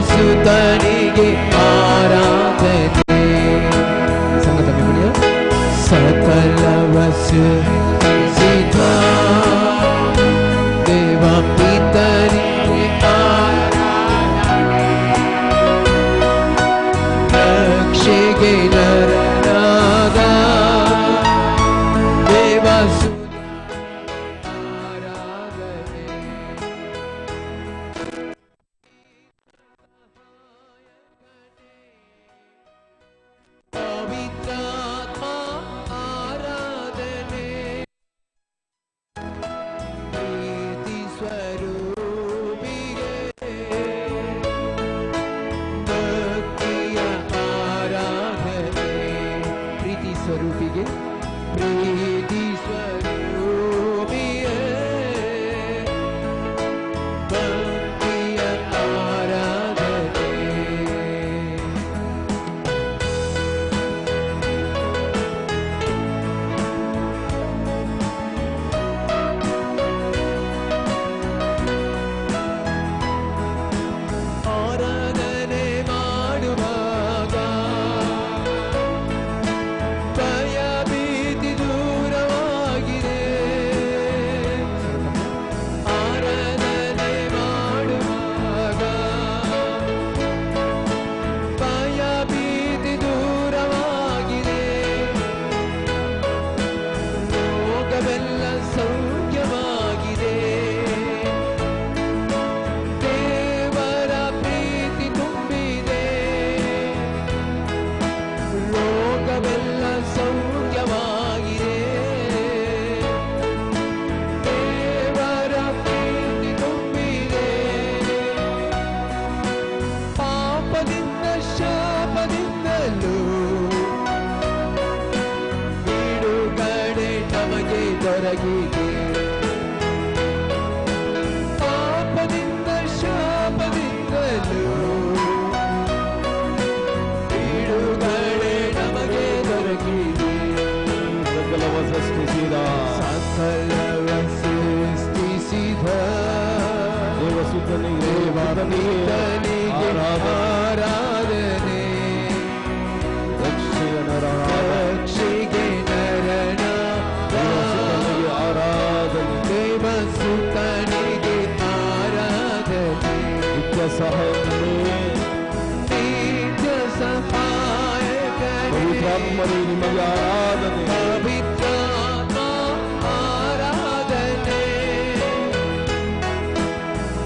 ಸುತನಿಗೆ ಆರಾಧನೆ. ಸಂಗತ ಬಿಬಳಿಯ ಸಕಲವ ಸೃಷ್ಟಿಸಿದ ದೇವ ಪಿತನಿಗೆ ಆರಾಧನೆ. ರಕ್ಷೆಗೆ ನರನಾದ ದೇವ ಸ್ವರೂಪಿಗೆ ಪ್ರೀತಿ ಸ್ವರೂಪಿಯೇ ಭಕ್ತಿಯ ಆರಾಧನೆ. ಆರಾಧನೆ ಮಾಡುವಾಗ ಭಯ ಭೀತಿ ದೂರವಾಗಿದೆ. ಆರಾಧನೆ ಮಾಡುವಾಗ ಭಯ ಭೀತಿ ದೂರವಾಗಿದೆ. ರೋಗವೆಲ್ಲ ಸೌಖ್ಯವಾಗಿದೆ. ದೇವರ ಪ್ರೀತಿ ತುಂಬಿದೆ. ರೋಗವೆಲ್ಲ ಸೌಖ್ಯವಾಗಿದೆ. ದೇವರ ಪ್ರೀತಿ ತುಂಬಿದೆ. ಪಾಪದಿಂದ ಶಾಪದಿಂದಲೂ ಬಿಡುಗಡೆ ನಮಗೆ ದೊರಕಿದೆ. ಪಾಪದಿಂದ ಶಾಪದಿಂದಲೂ ಬಿಡುಗಡೆ ನಮಗೆ ದೊರಕಿದೆ. ಸಕಲವ ಸೃಷ್ಟಿಸಿದ ದೇವಸುತನಿಗೆ ಆರಾಧನೆ. ರಕ್ಷೆಗೆ ನರನಾದ ಆರಾಧನೆ. ದೇವಸುತನಿಗೆ ಆರಾಧನೆ. ನಿತ್ಯ ಸಹಾಯಕನೇ, ನಿತ್ಯ ಸಹಾಯಕನೇ. ಪವಿತ್ರಾತ್ಮನೇ ನಿಮಗೆ ಆರಾಧನೆ. ಪವಿತ್ರಾತ್ಮ ಆರಾಧನೆ.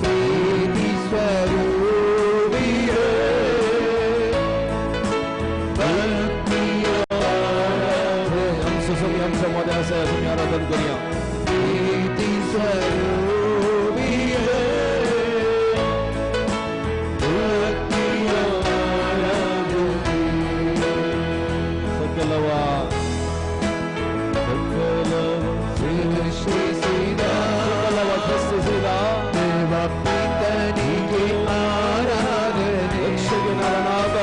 ಪ್ರೀತಿ ಸ್ವರೂಪಿಯೇ भक्तिय आराधने. हम सुसमी हम समाज से सुमी आराधन करिया. प्रीति स्वरूपिये भक्तिय आराधने. सकलवा सृष्टिसिदा देव ಪಿತನಿಗೆ ಆರಾಧನೆ. ರಕ್ಷೆಗೆ ನರನಾದ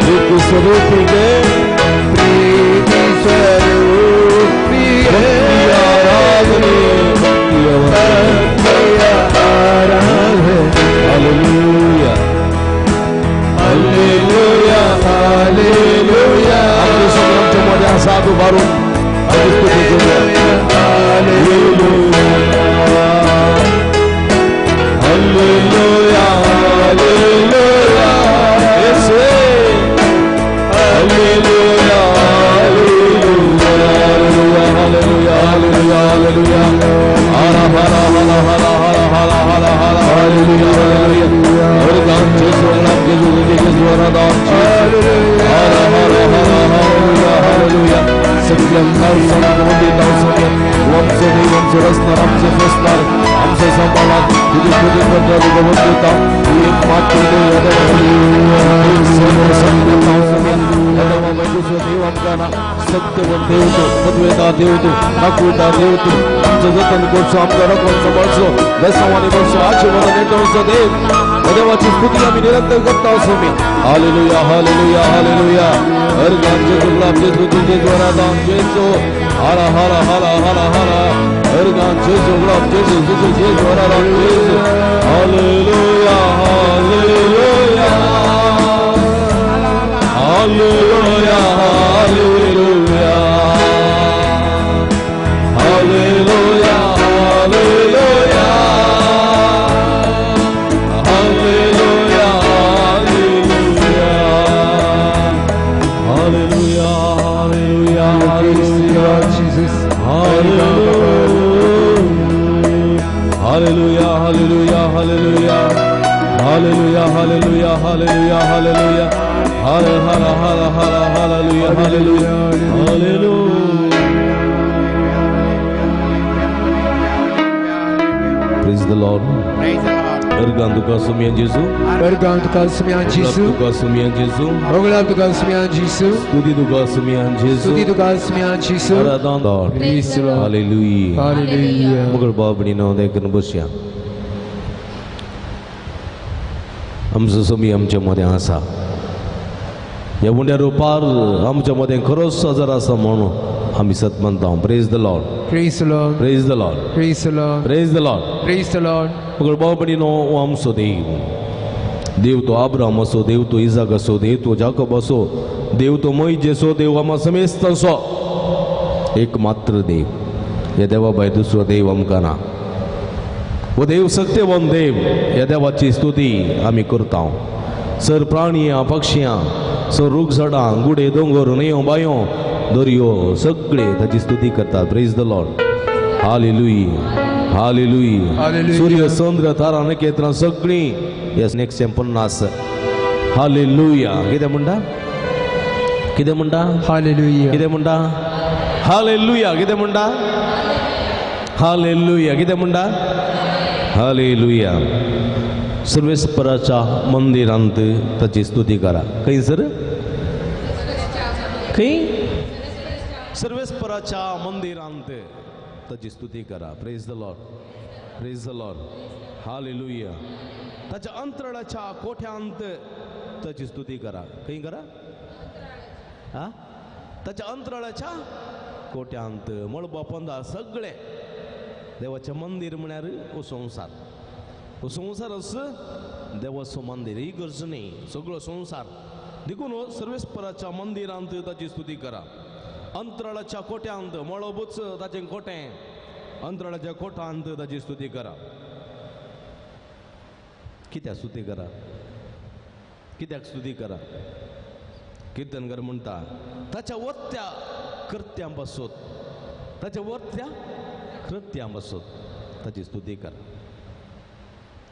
ಪ್ರೀತಿ ಸ್ವರೂಪಿಗೆ ಪ್ರೀತಿ ಸ್ವರೂಪಿಗೆ ಆರಾಧನೆ. ಭಕ್ತಿಯ ಆರಾಧನೆ. Hallelujah haleluya haleluya. Aku sedang cuma satu baru habis itu haleluya haleluya haleluya yes haleluya haleluya haleluya haleluya haleluya hara hara hara hara hara hara hara haleluya haleluya. और गान जैसे नाम के जो के द्वारा दान hara hara hara haleluya haleluya. Satyam हर संगति दासों वंशे वंशे रस्ना हमसे फसनार हमसे संभाला तुझे तुझे बंदा भगवंता एक मात्र दे हaleluया सर्व संगति दासों अदम वैकुंठ देवम का ना सत्यवन देवतो पद्वेदा देवतो नाकुदा देवतो जगतन को सामगारा को संभालो दसवानी वर्ष आशीर्वाद नेतो देव देवाची स्तुति आम्ही निरंतर करता असो मी. हालेलुया हालेलुया हालेलुया अर्गांचे जुगलाचे स्तुतीचे जोरात आमचेचो हारा हारा हारा हारा हारा अर्गांचे जुगलाचे स्तुतीचे जोरात आमचेचो hallelujah hallelujah hallelujah hallelujah hallelujah hallelujah Hallelujah, hallelujah, hallelujah, hallelujah, hallelujah, hallelujah, hallelujah, hallelujah, hallelujah, hallelujah, hallelujah. Praise the Lord. Praise the Lord. Obrigado por assumir Jesus. Obrigado por assumir Jesus. Obrigado por assumir Jesus. Obrigado por assumir Jesus. Tudo por assumir Jesus. Tudo por assumir Jesus. Aradão Lord. Praise the Lord. Hallelujah. Hallelujah. Mugul babni no dekun busya. आमचं समी आमच्या मध्ये असा या मुंड्या रूपार आमच्या मध्ये खरोच हजर असा म्हणून आम्ही सत म्हणता praise the Lord Praise the Lord. Praise the Lord Praise the Lord. Praise the Lord Praise the Lord. मगर बाबडी नो आमचो देव तो अब्राहम असो देव तो इजाक असो देव तो जाकब असो देव तो मोइज असो देव आम्हा समेस्त असो एकमात्र देव या देवा बाय दुसरो देव आमकां ना व देव सत्यवान देव या देवाची स्तुती आम्ही करता सर प्राणियां पक्षियां सर रूख झाडां गुडे दोंगर न्हंयो बायो दर्यो सगळे ताची स्तुती करतात praise the Lord hallelujah hallelujah Hallelujah. Surya Chandra तारा नखेत्रां सगळी या नेक्स्ट 50 हालेलुया कितें म्हणटा कितें म्हणटा Hallelujah. कितें म्हणटा हालेलुया कितें म्हणटा हालेलुया कितें म्हणटा हालेलुया सर्वेस्पराच्या मंदिरांत ताची स्तुती करा खंय सर खंय सर्वेस्पराच्या मंदिरांत ताची स्तुती करा प्रेज द लॉर्ड हालेलुया ताच्या अंतराळाच्या कोठ्यांत ताची स्तुती करा खंय करा हा ताच्या अंतराळाच्या कोठ्यांत मळबा पंदा सगळे देवाचे मंदिर म्हळ्यार हो संसार देवाचो मंदिर ही गरज न्ही सगळो संसार देखून सर्वेस्पराच्या मंदिरांत ताची स्तुती करा अंतराळाच्या कोट्यांत मळबूच ताचें कोटें अंतराळाच्या कोठांत ताची स्तुती करा कित्याक स्तुती करा कित्याक स्तुती करा कीर्तनकार म्हणटा ताच्या वत्त्या कृत्यां बसोत ताच्या वत्त्या कृत्यां बसोत ताची स्तुती करा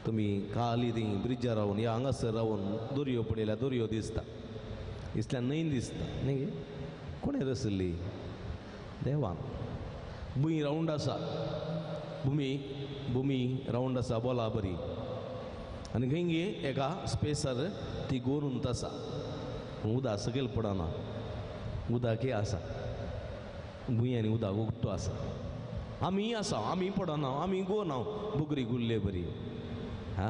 तुम्ही खाली ती ब्रिजार रावून या हांगासर रावून दोरयो पडयल्यार दोरयो दिसता इसल्यान न्हंय दिसता न्ही कोणें रचली देवान भूंय रावंड आसा भूमी रावंड आसा बोला बरी आनी खंय एका स्पेसार ती गोरून आसा उदक सकयल पडना उदक आसा भुंयानी उदक उगतो आसा आमी आसा आमी पडना आमी गोना बुगरी गुल्ले बरी हा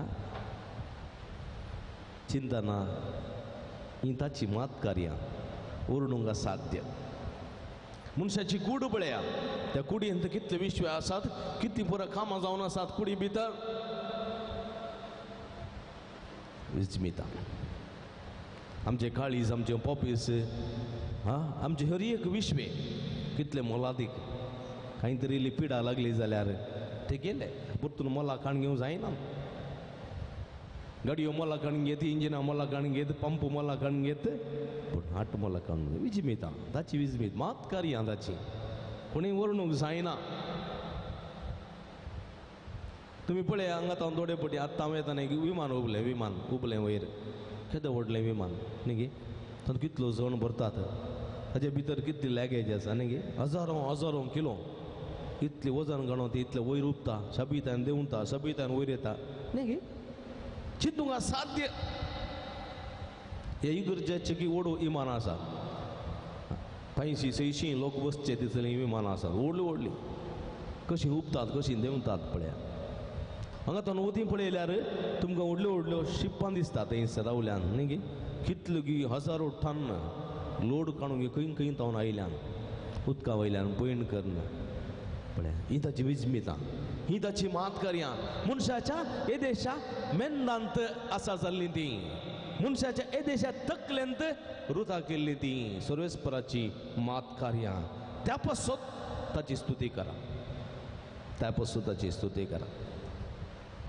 चिंता ना ही ताची मात कार्यां ओरडूंक साध्य मनशाची कूड पळया त्या कुडयेंत कितले विश्व आसात कितली पुरा कामां जावन आसात कुडी भितर विचमिता आमचे काळीज आमचे पॉपीस हा आमचे हर एक विश्वे कितले मोलादीक खंय तरी इल्ली पिडा लागली जाल्यार ते गेले परतून मोला काण घेवंक जायना गाडयो मोला काण घेत इंजिनां मोला काण घेत पंप मोला काण घेत पूण हाट मोला काण विजमिता ताची विजमीत मात कार्यां ताची कोणी वर्णूंक जायना तुम्ही पळय हांगा तावन थोडे पटी आतां हांव येताना एक विमान उबलें वयर केदें व्हडलें विमान न्ही गे तातूंत कितलो जण भरतात ताचे भितर कितली लॅगेज आसा न्ही गे हजारो किलो इतलें वजन गणोवन ते इतलें वयर उपता सबितान देंवता सबितान वयर येता न्ही गे चिंतूंक साध्य हे इगर्जेचें की व्हडू विमान आसा 500-600 लोक बसचे तितलीं विमानां आसात व्हडलीं कशीं उपतात कशीं देंवतात पळया हांगा तावन वती पळयल्यार तुमकां व्हडल्यो शिप्पां दिसतात थंयसर रावल्यान न्ही गे कितल्यो की हजारो टन लोड काडूंक खंय खंय तावन आयल्यान उदका वयल्यान पयण करना पळय ही ताची विस्मितां ही ताची मात कार्यां मनशाच्या येदेशा मेंदांत आसा जाल्ली ती मनशाच्या येदेशा तकलेंत रुथा केल्ली ती सर्वेस्पराची मात कार्यां त्या पासत ताची स्तुती करा त्या पासत ताची स्तुती करा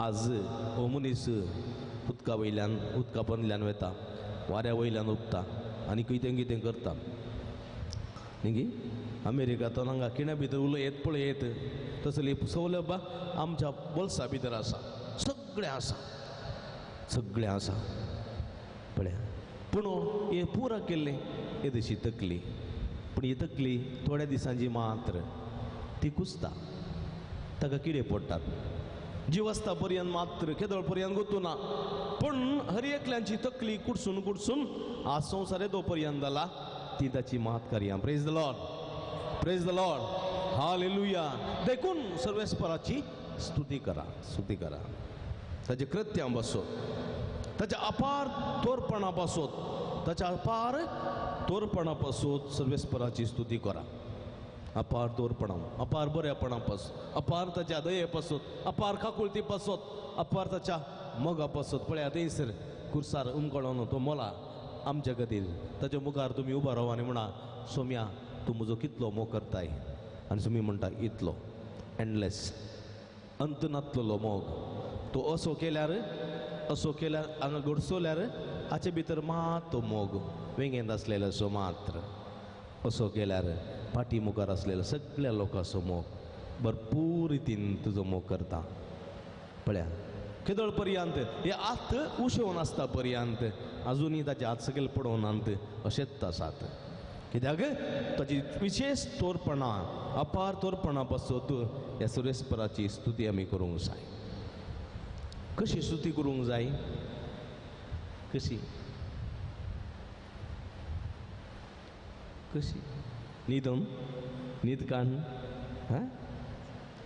आज हो मनीस उदका वयल्यान उदका पंदल्यान वता वाऱ्या वयल्यान उपता आनी कितें कितें करता न्ही अमेरिकांतून हांगा किण्या भितर उलय येत पळय येत तसली सवलबा आमच्या बोल्सा भितर आसा सगळें आसा पळया पूण हे पुरा केल्लें हे तशी तकली पूण ही तकली थोड्या दिसांची मात्र ती कुसता ताका किडे पडटात जीव आसता पर्यंत मात्र केदळ पर्यंत गुतूना पूण हर एकल्यांची तकली कुडसून कुडसून आज संवसार येदो पर्यंत जाला ती ताची मात कार्यां प्रेज द लॉर्ड हालेलुया देखून सर्वेस्पराची स्तुती करा ताचे कृत्यां बसोत ताच्या अपार तोरपणा पासोत ताच्या अपार तोरपणा पासोत सर्वेस्पराची स्तुती करा अपार तोरपणा अपार बरेपणा पासोत अपार ताच्या दये पासोत अपार काकुळती पासोत अपार ताच्या मोगा पासोत पळया थंयसर कुर्सार उमकळोन तो मोला आमच्या खातीर ताच्या मुखार तुमी उबा राव आनी म्हणा सोम्या तूं म्हजो कितलो मोग करताय आनी तुमी म्हणटा इतलो एंडलेस अंत नातलो मोग तो असो केल्यार हांगा घडसोल्यार हाचे भितर मात तो मोग वेगेंत आसलेलो असो मात्र असो केल्यार फाटी मुखार आसलेलो सगळ्या लोकांचो मोग भरपूर रितीन तुजो मोग करता पळया केदळ पर्यंत हे आत उशेवन आसता पर्यंत अजुनूय ताचे हात सकयल पडोवनात अशेंच आसात कित्याक ताची विशेष तोरपणा अपार तोरपणा पासत ह्या सर्वेस्पराची स्तुती आमी करूंक जाय कशी स्तुती करूंक जाय कशी न्हीद काण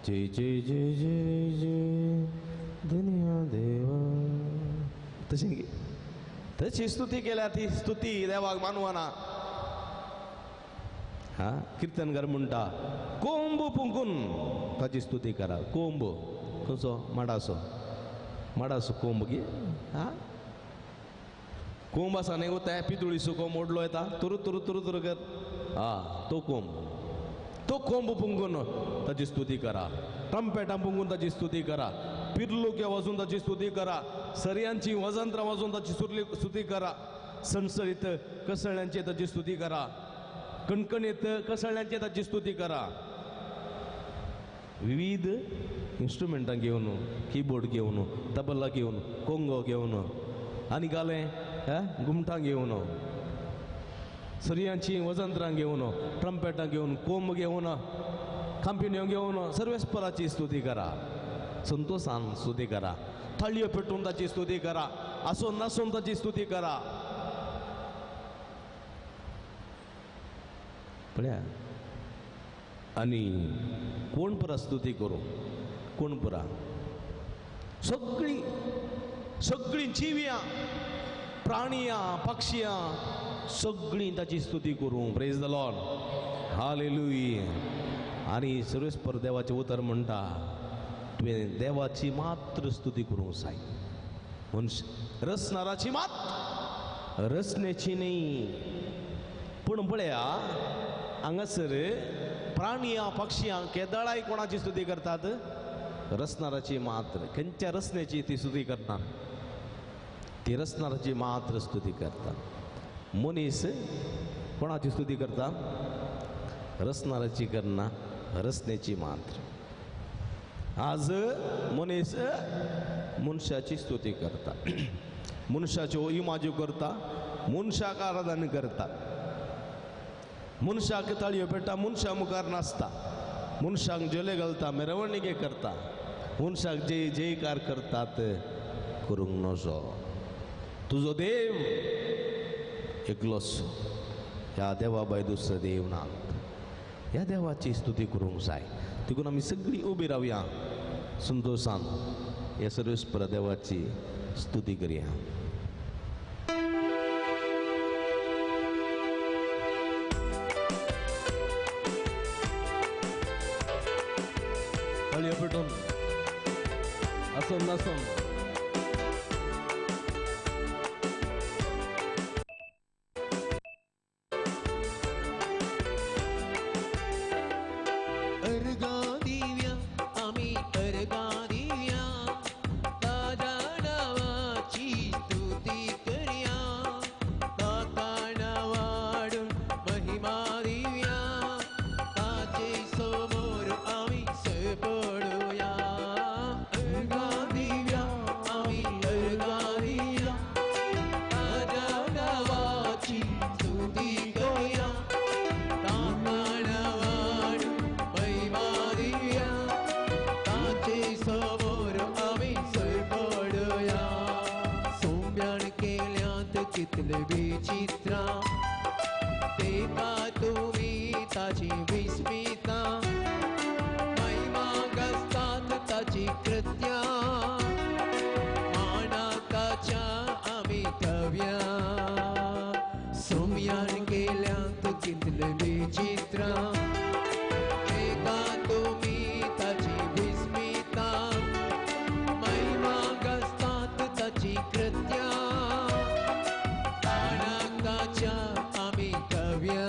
जय जय जय जय जय दुनिया देवा तशी स्तुती केल्या ती स्तुती देवाक मानवना कीर्तनकार म्हणटा कोंब पुंकून ताची स्तुती करा कोंब खंयचो माडाचो कोंब गे कोंब आसा न्ही गो त्या पितुळीचो कोंब ओडलो येता तुरु तुरु तुरु तुरु कर तो कोंब पुंकून ताची स्तुती करा ट्रम्पेटां पुंकून ताची स्तुती करा पिर्लुक्या वाजून ताची स्तुती करा सरयांची वजंत्रां वाजून ताची स्तुती करा सणसळीत कसळ्यांची ताची स्तुती करा कणकणीत कसळ्यांची ताची स्तुती करा विविध इन्स्ट्रुमेंटां घेवन कीबोर्ड घेवन तबला घेवन कोंगो घेवन आनी गाले घुमटां घेवन सरयांची वजंत्रां घेवन ट्रम्पेटां घेवन कोंब घेवन कांपिन्यो घेवन सर्वेस्पराची स्तुती करा संतोषान स्तुती करा थाळयो पेटून ताची स्तुती करा आसून नासून ताची स्तुती करा पळया आनी कोण पुरा स्तुती करूं कोण पुरा सगळीं जिव्यां प्राणियां पक्षियां सगळीं ताची स्तुती करूं प्रेज द लॉर्ड हालेलुया आनी सर्वेस्पर देवाचें उतर म्हणटा तुवें देवाची मात्र स्तुती करूंक जाय मनश रसनाराची मात रसण्याची न्ही पूण पळया हांगासर प्राणियां पक्षियां केदळाय कोणाची स्तुती करतात रसनाराची मात्र खंयच्या रसण्याची ती स्तुती करतात ती रसनाराची मात्र स्तुती करतात मनीस कोणाची स्तुती करता रसनाराची करना रसण्याची मात्र आज मनीस मनशाची स्तुती करता मनशाच्यो इमाज्यो करता मनशाक आराधना करता मनशाक ताळयो पेटा मनशा मुखार नाचता मनशाक जले घालता मेरवणिके करता मनशाक जय जयकार करतात करूंक नजो तुजो देव एकलोच ह्या देवा भाय दुसरो देव ना ह्या देवाची स्तुती करूंक जाय देखून आमी सगळीं उबी रावया संतोषान ह्या सर्वेस्पर देवाची स्तुती करया पेटून हसून नसून अर्गा दिव्या आम्ही अर्गा दिव्या ताजा नावाची स्तुती करूया ताका नावाडून महिमा दिव्या ताचे समोर आम्ही पडूया अर्गा दिव्या आम्ही अर्गा दिव्या ताजा नावाची स्तुती करूया ताका नावाडून महिमा दिव्या ताचे समोर आम्ही पडूया सोम्यान केल्यात कितले विचित्रा ते पा तुम्ही ताची विस्मिता महिमा गसतात ताची कृत्या मानाकाच्या आम्ही थव्या सोम्यान केल्यात कितले विचित्रा एका तुम्ही ताची विस्मिता महिमा गसतात ताची कृत्या मानाकाच्या आम्ही थव्या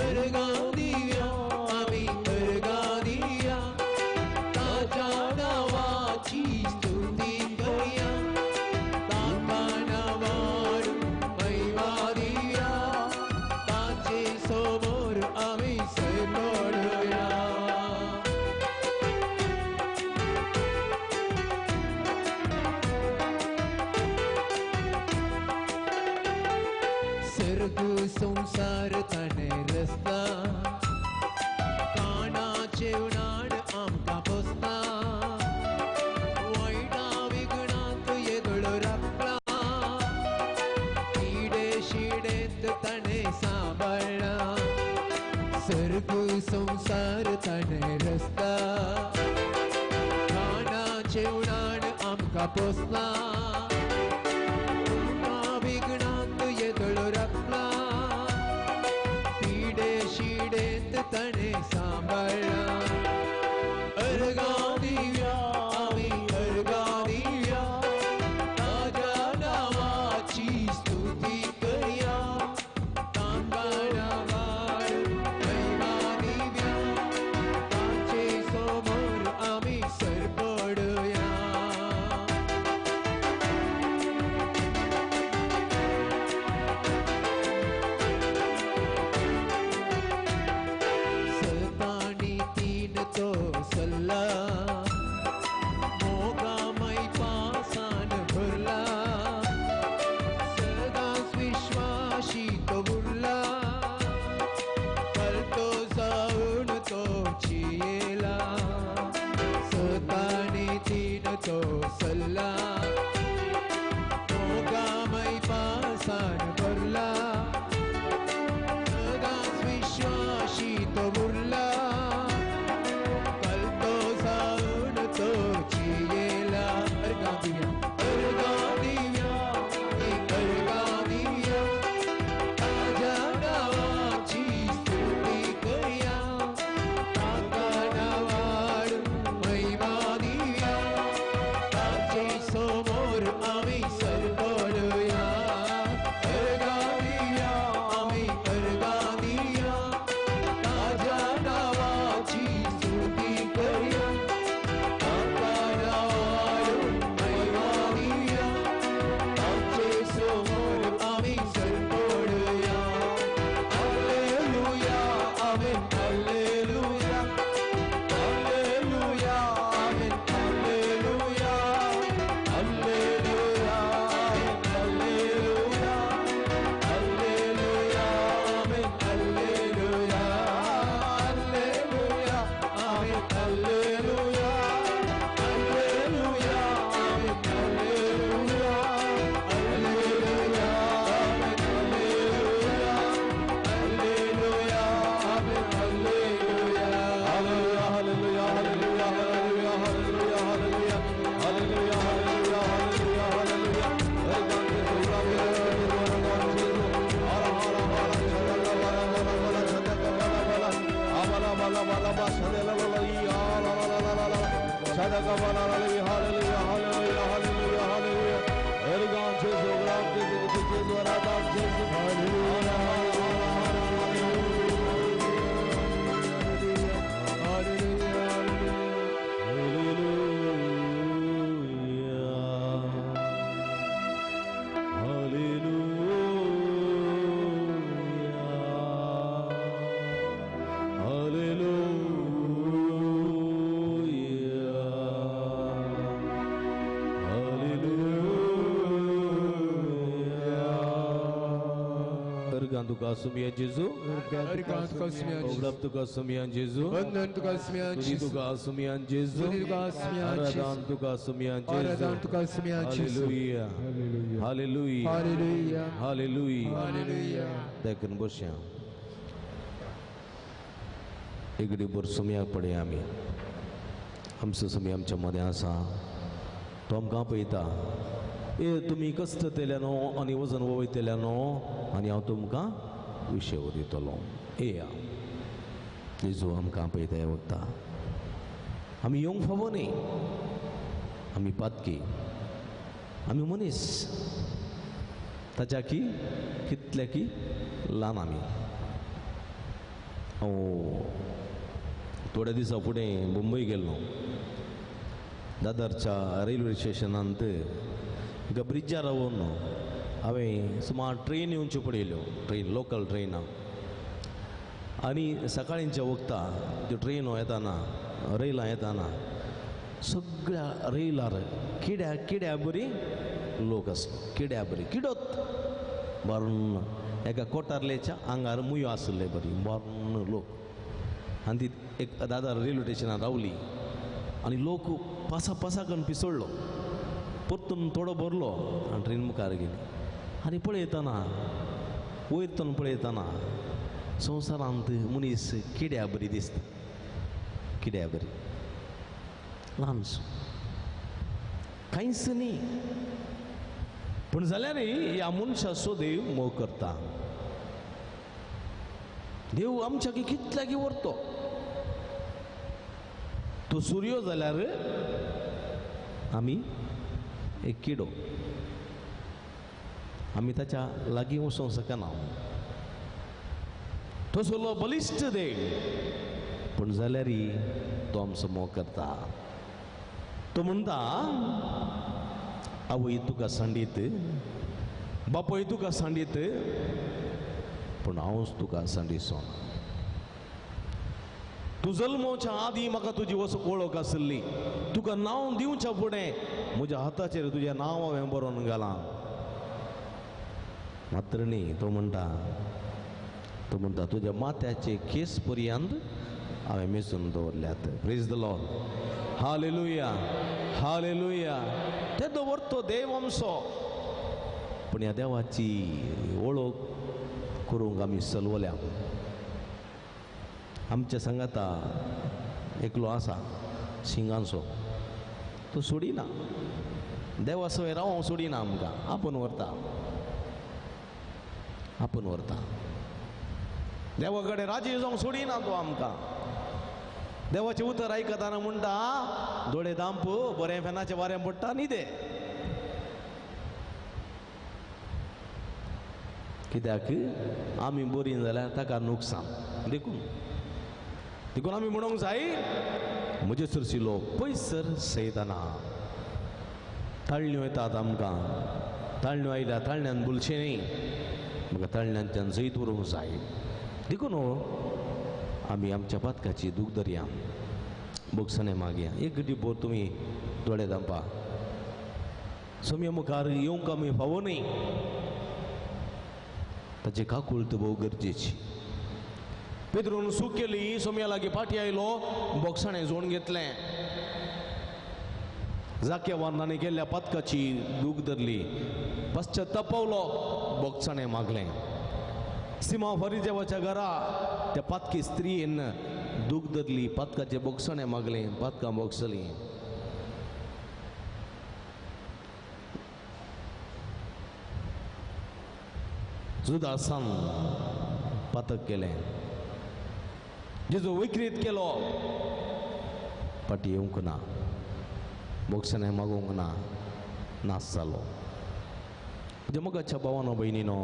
अर्गा दिव्या आम्ही अर्गा दिव्या ताच्या नावाची स्तुती करूया ताका नावाडून महिमा दिव्या ताचे समोर आम्ही पडूया सर्ग संसार ताणे रस्ता कानाचे उनाड आमकां बसता वायटा विघ्नांत येदोळो राखला किडे शिडेंत ताणे सांबाळला सर्ग संसार ताणे रस्ता कानाचे उनाड आमकां बसला विघ्नांत येदोळो राखला पिडे शिडेंत ताणे सांबाळला अर्गा दिव्या आम्ही अर्गा दिव्या ताज्या नावाची स्तुती करूया ताका नावाडून महिमा दिव्या ताचे समोर आम्ही पडूया तुका सुमिया जेजू ओगडप तुका सुमिया जेजू वंदन तुका स्मियान तुझी तुका सुमिया जेजू तुझी तुका स्मियान आराधन तुका सुमिया जेजू आराधन तुका स्मियान hallelujah hallelujah hallelujah hallelujah hallelujah देखून बसया एक डिबर सुमिया पडे आमी आमचो सुमी आमच्या मदें आसा तो आमकां पळयता ए तुमी कश्ट केल्या न्हू आनी वजन वयतल्या न्हू आनी हांव तुमकां विशय दितलो येया जेजू आमकां पळयता हे वखदां आमी येवंक फावो न्ही आमी पातकी आमी मनीस ताच्या की कितले की ल्हान आमी हांव थोड्या दिसा फुडें मुंबय गेल्लो दादरच्या रेल्वे स्टेशनांत एका ब्रिड्जार रावून हांवें सुमार ट्रेन येवच्यो पळयल्यो ट्रेन लोकल ट्रेनां आनी सकाळींच्या वखदां त्यो ट्रेनो येताना रेलां येताना सगळ्या रेलार किड्या बरी लोक आसले किड्या बरी किडोत बर्न एका कोटारलेच्या आंगार मुयो आसले बरी बर्न लोक आनी ती एक दादर रेल्वे स्टेशनार रावली आनी लोक पासा करून पिसोडलो परतून थोडो भरलो आनी ट्रेन मुखार गेली आनी पळयतना वयरतून पळयतना संवसारांत मनीस किड्या बरी दिसता किड्या बरी ल्हानसो कांयच न्ही पूण जाल्यार ह्या मनशाचो देव मोग करता देव आमच्या कितल्याकी व्हरतो तो सूर्य जाल्यार आमी एक किडो आमी ताच्या लागीं वचोंक शकना तो सगळो बलिश्ट देव पूण जाल्यार तो आमचो मोग करता तो म्हणटा आवय तुका सांडीत बापोय तुका सांडीत पूण हांवच तुका सांडिसोना तूं जल्मोवच्या आदीं म्हाका तुजी वळख आसली तुका नांव दिवच्या फुडें म्हज्या हाताचेर तुजें नांव हांवें बरोवन घालां मात्र न्ही तो म्हणटा तुज्या माथ्याचे केस पर्यंत हांवें मेसून दवरल्यात praise the Lord hallelujah hallelujah ते दवरतो देव आमचो पूण ह्या देवाची वळख करूंक आमी चलवल्या आमच्या सांगाता एकलो आसा सिंगांचो तो सोडिना देवा सवय रावोंक सोडिना आमकां आपूण व्हरता देवा कडेन राजी जावंक सोडिना तो आमकां देवाचें उतर आयकताना म्हणटा दोळे दांप बरें फेनाचें वारें पडटा न्हिदे कित्याक आमी बरीं जाल्यार ताका नुकसान देखून आमी म्हणूंक जाय म्हजे सरशिलो पयसर सैताना ताळण्यो येतात आमकां ताळण्यो आयल्या ताळण्यांत बुलशें न्ही म्हाका ताळण्यांच्यान जैत व्हरूंक जाय देखून आमी आमच्या पातकाची दूख धरया बोगसणे मागया एक डिबो तुमी दोळे दांपा सोम्या मुखार येवंक आमी फावो न्ही ताची काकूळट भोव गरजेची पेद्रून सूक केली सोम्या लागीं फाटी आयलो बोगसणें जोडून घेतलें जाके वारणांनी गेल्ल्या पातकाची दूख धरली पश्चात्तापवलो बोगसणें मागलें सिमा फरिजेवाच्या घरा त्या पातकी स्त्रीन दूख धरली पातकाचें बोगसणें मागलें पातकां बोगसलीं जुदासान पातक केलें जेजो विकृत केलो पाटी येवंक ना मोक्षाने मागोवंक ना नास जालो म्हणजे मोगाच्या भावानो भयणीनो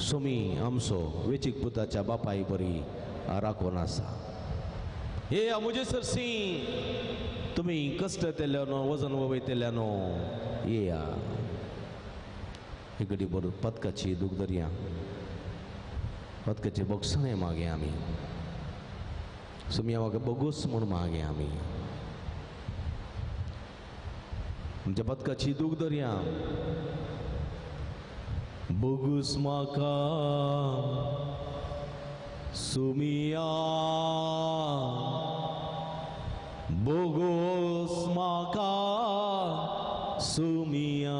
सोमी आमचो वेचीक पुताच्या बापाय बरी राखोन आसा हे मुझे सरसी तुम्ही कष्ट केल्यानो वजन वयतल्यानो येया एक घडी बरोबर पदकाची दूख दर्या पदकाचे बक्षणे मागे आम्ही सोमी म्हाका बगूस म्हूण मागे आम्ही म्हणजे पदकाची दूख दर्या बगूस म्हाका सुमिया बगूस म्हाका सुमिया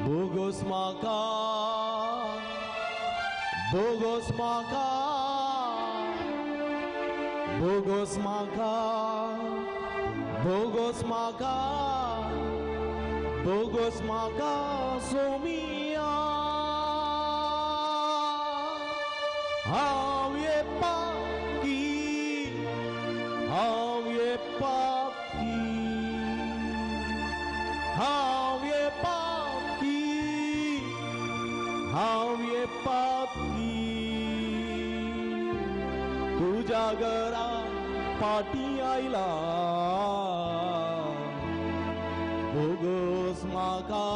बगूस म्हाका बगूस म्हाका बगूस म्हाका बगूस म्हाका बगूस म्हाका सुमिया हांव येपाकी हांव येपाकी हांव येपाकी हांव येपाकी तुझ्या घरा पाटी आयला बगूस म्हाका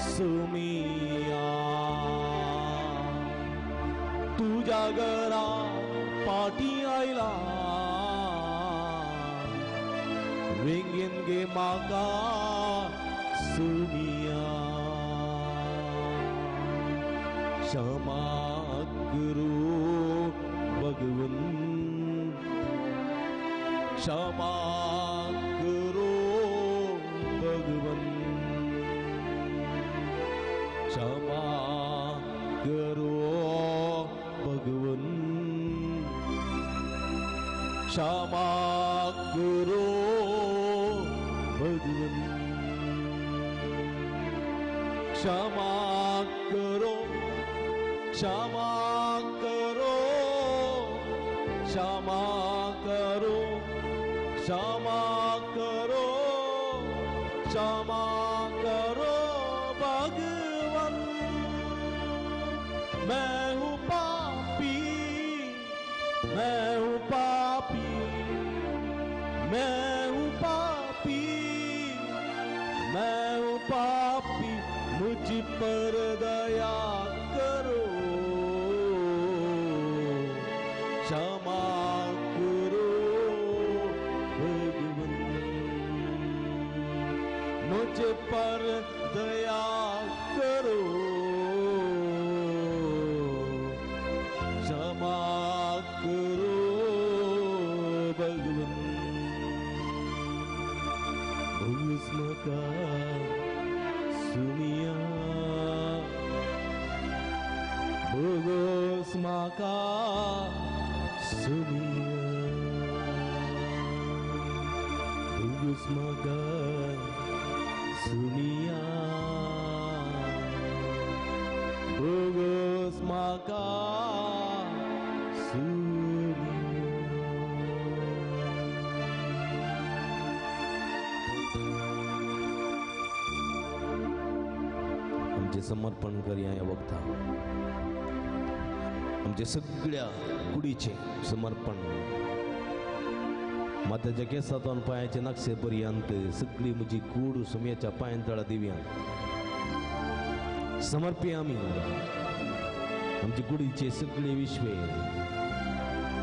सुमिया तुझ्या घरा पाटी आयला वेंगेन गे म्हाका सुमिया क्षमा करू भगवन क्षमा करो भगवन क्षमा करो भगवन क्षमा करो भगवन क्षमा करो क्षमा करो क्षमा करो क्षमा करो क्षमा करो भगवन मैं हूँ पापी मैं हूँ पापी मैं हूँ पापी मैं हूँ पापी मुझ पर दया करो क्षमा करो भगवन मुझ पर दया करो क्षमा करो भगवन भूस्मका सुमिया बगूस म्हाका सुमिया बगूस म्हाका सुमिया बगूस म्हाका आमचे समर्पण करूया या वक्ता आमच्या सगळ्या कुडीचे समर्पण माताच्या केसातून पायाचे नक्षे पर्यंत सगळी म्हजी कूड सुम्याच्या पायांतळा दिव्या समर्पी आम्ही आमची कुडीचे सगळे विश्वे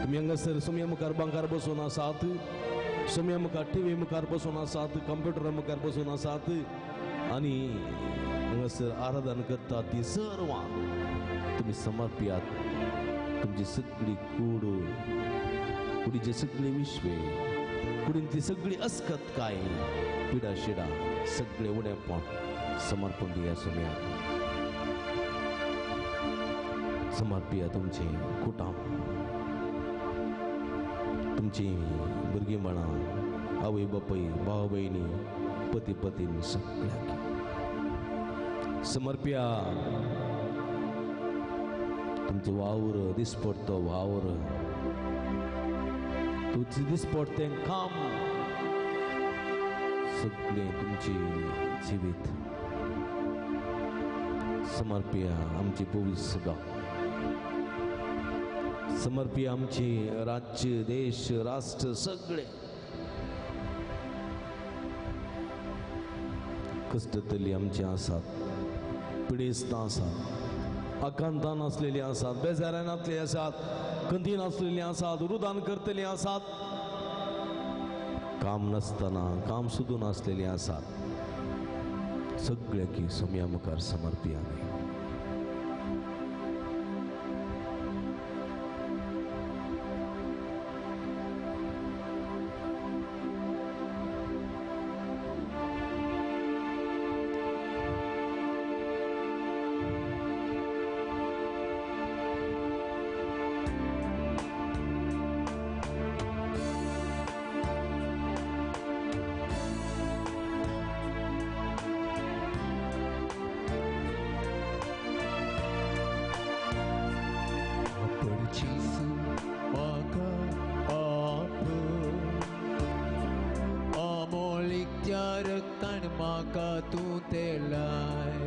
तुम्ही हांगासर सुम्या मुखार बांकार बसून आसात सुम्या मुखार टीव्ही मुखार बसून आसात कंप्युटरा मुखार बसून आसात आणि हांगासर आराधना करता ती सर्व तुम्ही समर्पियात तुमची सगळी कूड कुडीचे सगळे विश्वे कुडींतली सगळी अस्कत काय पिडा शिडा सगळे उणेपण समर्पण दिया सुम्या समर्पिया तुमचे कुटुंब तुमची भुरगीं म्हणा आवय बापूय भाव भयणी पती पत्नी सगळ्यांक समर्पिया तुमचे वावर दिसपडतो वावर तुझे दिसपडते काम सगळे तुमची जीवित समर्पिया आमची भविष्य समर्पिया आमची राज्य देश राष्ट्र सगळे कष्टतली आमची आसात पिडेस्त आसात आकांतान असलेली आसात बेजारानातली आसात कंदीन असलेली आसात रुदान करतली आसात काम नसताना काम सुदून असलेली आसात सगळ्या की सोम्या मुखार समर्पिया आमी म्हाका तूं तेलाय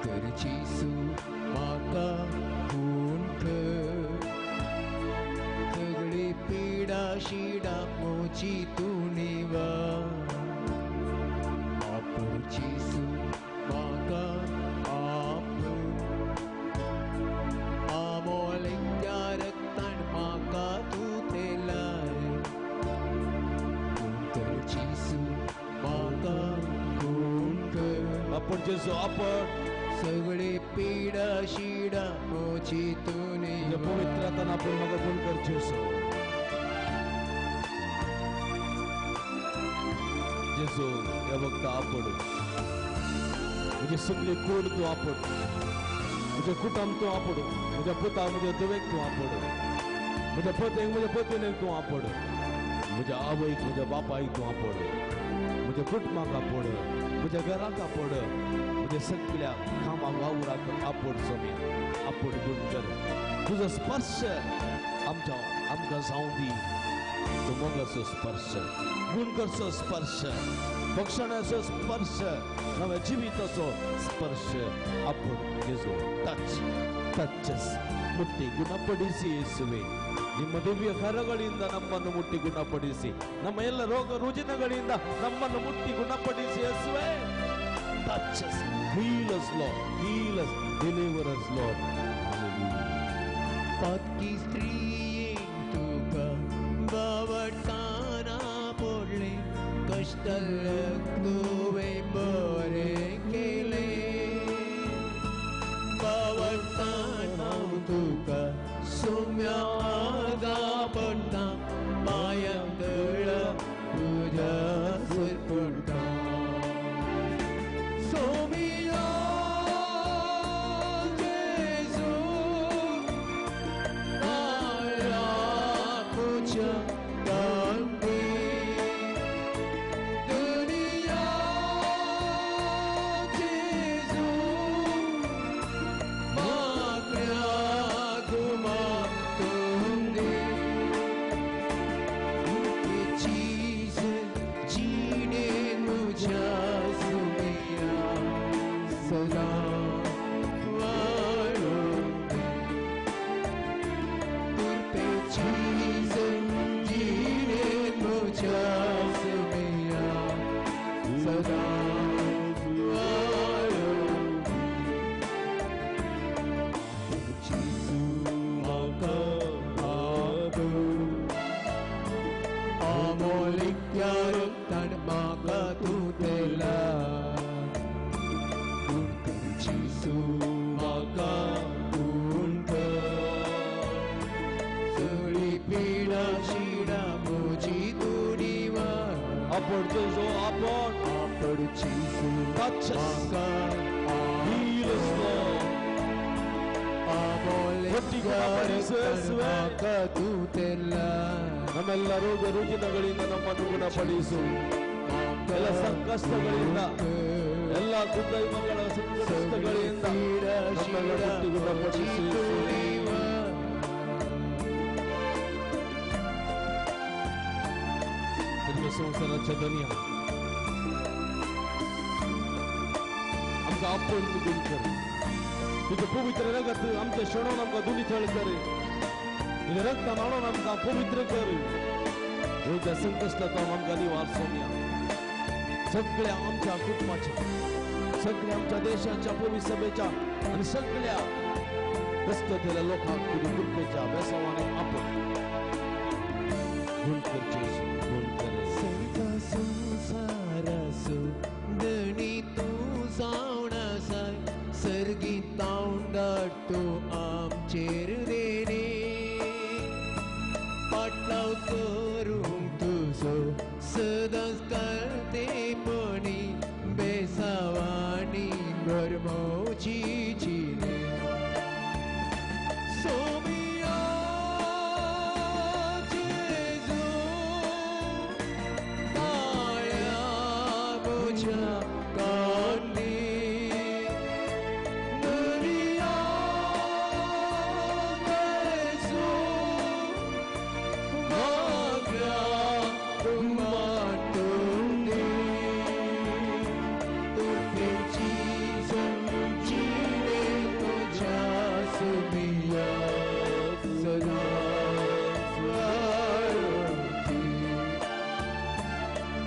कर जिसू म्हाका खून कर सगळी पिडा शिडा मोची तूं निवा आपूण जिसू म्हाका आमोलीक त्या रक्तान म्हाका तूं तेलाय आपण जेसू आपण सगळे पिडा शिडा मोची तुनी पवित्रातन आपण म्हाका फोन कर जेसू जेसू हे वक्त आपण म्हणजे सगळे कोण तू आपण म्हणजे कुटुंब तू आपण म्हणजे पुता म्हणजे दुवेक तू आपण म्हणजे पतेक म्हणजे पत्नीक तू आपण म्हणजे आवयक म्हणजे बापायक तू आपण म्हणजे कुटुंबाक आपण म्हणजे घराक आपण म्हणजे सगळ्या कामा वावराक आपण सोमी आपण गुण कर तुझा स्पर्श आमकां जावं दी तो मोगाचो स्पर्श गुणकरचो स्पर्श भक्षणाचो स्पर्श नव्या जिविताचो स्पर्श आपण जेजू ಟಚ್ ಮುಟ್ಟಿ ಗುಣಪಡಿಸಿ ಯೇಸುವೆ ನಿಮ್ಮ ದಿವ್ಯ ಕರಗಳಿಂದ ನಮ್ಮನ್ನು ಮುಟ್ಟಿ ಗುಣಪಡಿಸಿ ನಮ್ಮ ಎಲ್ಲ ರೋಗ ರುಜಿನಗಳಿಂದ ನಮ್ಮನ್ನು ಮುಟ್ಟಿ ಗುಣಪಡಿಸಿ ಯೇಸುವೆ touch us, heal us Lord, heal us, deliver us Lord. Hallelujah. पक्की स्त्री तुका बावटाना पडले कष्ट तुवे बरे केले बावटाना तुका सोम्या आगा पडता पायांतळ तुझ्या सरपडटा सोमिया जेजू आया पूजा कांती दुनिया जेजू माक्या गुमा तुंदी ये चीज जीने मुझा सुमिया सदा वालोंगे तुर पे चीज जीने मुझा सुमिया सदा वालोंगे जीसू आका आबू अमोलिक यार तन माका तू तेला उनकर जीसू माका उनकर सगळी पीडा शिडा मोजी तुडीवा आपण जेजू आपण जीसू touch us, माका heal us Lord. अमोलिक ಒಟ್ಟಿ यार ಗುಣಪಡಿಸು तन ಯೇಸುವೆ. माका तू तेला ನಮ್ಮೆಲ್ಲ ರೋಗ ರುಜಿನಗಳಿಂದ ನಮ್ಮನ್ನು ಗುಣಪಡಿಸು ಎಲ್ಲ ಸಂಕಷ್ಟಗಳಿಂದ ಎಲ್ಲ ದುರ್ದೈವಗಳ ಸಂಕಷ್ಟಗಳಿಂದ ನಮ್ಮ संसाराच्या दुनिया आमका आपण गुण कर तुझे पवित्र रगत आमच्या क्षणोन आमका दुनिथळ कर तुझे रक्त मानून आमका पवित्र कर त्या संकष्टात आमका निवार सोम्या सगळ्या आमच्या कुटुंबाच्या सगळ्या आमच्या देशाच्या पूर्वी सभेच्या आणि सगळ्या रस्त्यातल्या लोकांक तुझ्या कृपेच्या बेसावाने आपण गुण कर जेसू गुण कर संसारासो दणी तू जावणासाय सर्गी तांडाटो आमचेर देणे पाटलाव करूंक तुजो सदांच करतेपणी बेसावानी भरमोची जिणे सोमिया जेजू काळ्या बोजा कांडी दर्या जेजू मागरा माटोंडी तुझी जिणे तुझ्या सोमिया सदा स्वार्थी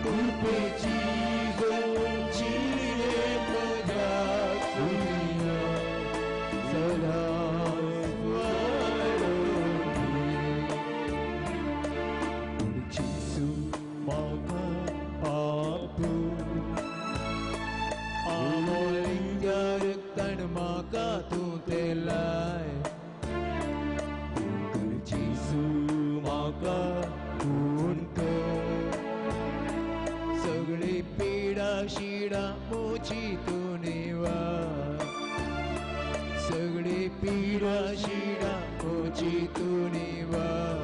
तुझी जिणे तुझ्या सोमिया सदा स्वार्थी जिसू मागा आपून आमोलिंगार तण माका तू तेलाय जिसू माका खून कर सगळी पीडा शिडा मोची तू निवार सगळी पीडा शिडा मोची तू निवार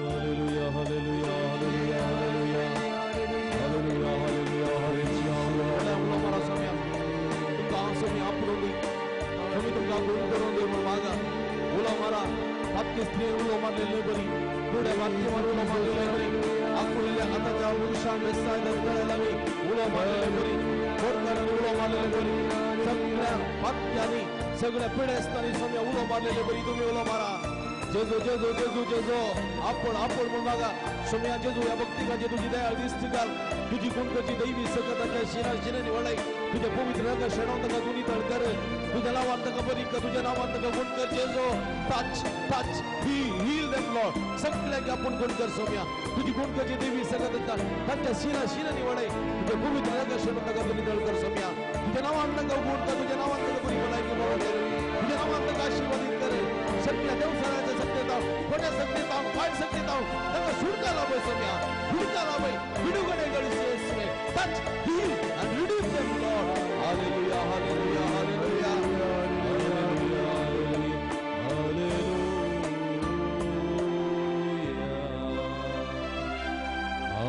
hallelujah hallelujah hallelujah hallelujah hallelujah hallelujah hallelujah हमारा समय तुमका समय आपलोगी तुम्ही तुमका गुण करून दे मागा उला मारा आपके स्त्री उलो मारलेले बरी थोड्या वाक्य मारून मारलेले बरी आकुल्या आताच्या पुरुषा मेसाय दरकळायला मी उलो मारलेले बरी कोणकाने उलो मारलेले बरी सगळ्या वाक्यानी सगळ्या पिढ्यास्तानी समय उलो मारलेले बरी तुम्ही उलो मारा जेजो जेजो जेजो जेजो आपण म्हणून बघा सोम्या जेजू या भक्तिकाची तुझी दया दिसती का तुझी गुणकाची दैवी सकताच्या शिराने निवडाई तुझ्या पवित्र रंग क्षणांत का दुनी तळकर तुझ्या नावांत का बरी का तुझ्या नावांत का गुण कर जेजो touch touch heal them lord सगळ्याक आपण गुण कर सोम्या तुझी गुणकाची दैवी सकताच्या त्यांच्या शिरा निवडाई तुझ्या पवित्र रंग क्षणांत का दुनी तळकर सोम्या तुझ्या नावांत का गुण कर तुझ्या नावांत का बरी मलाई की बरोबर तुझ्या नावांत का आशीर्वादित कर सगळ्या देवसाळ्याच्या सत्यता खोट्या सत्यता वाईट सत्यता त्यांना सुडका लाभय सोम्या सुडका लाभय विडुगडे गळीसे touch heal and redeem them Lord hallelujah hallelujah hallelujah hallelujah hallelujah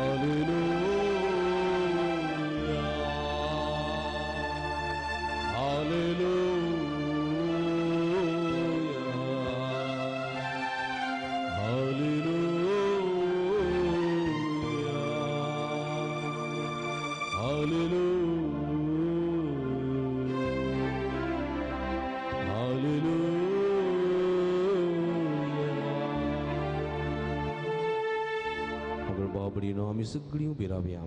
hallelujah hallelujah आम्ही सगळी उभी राहूया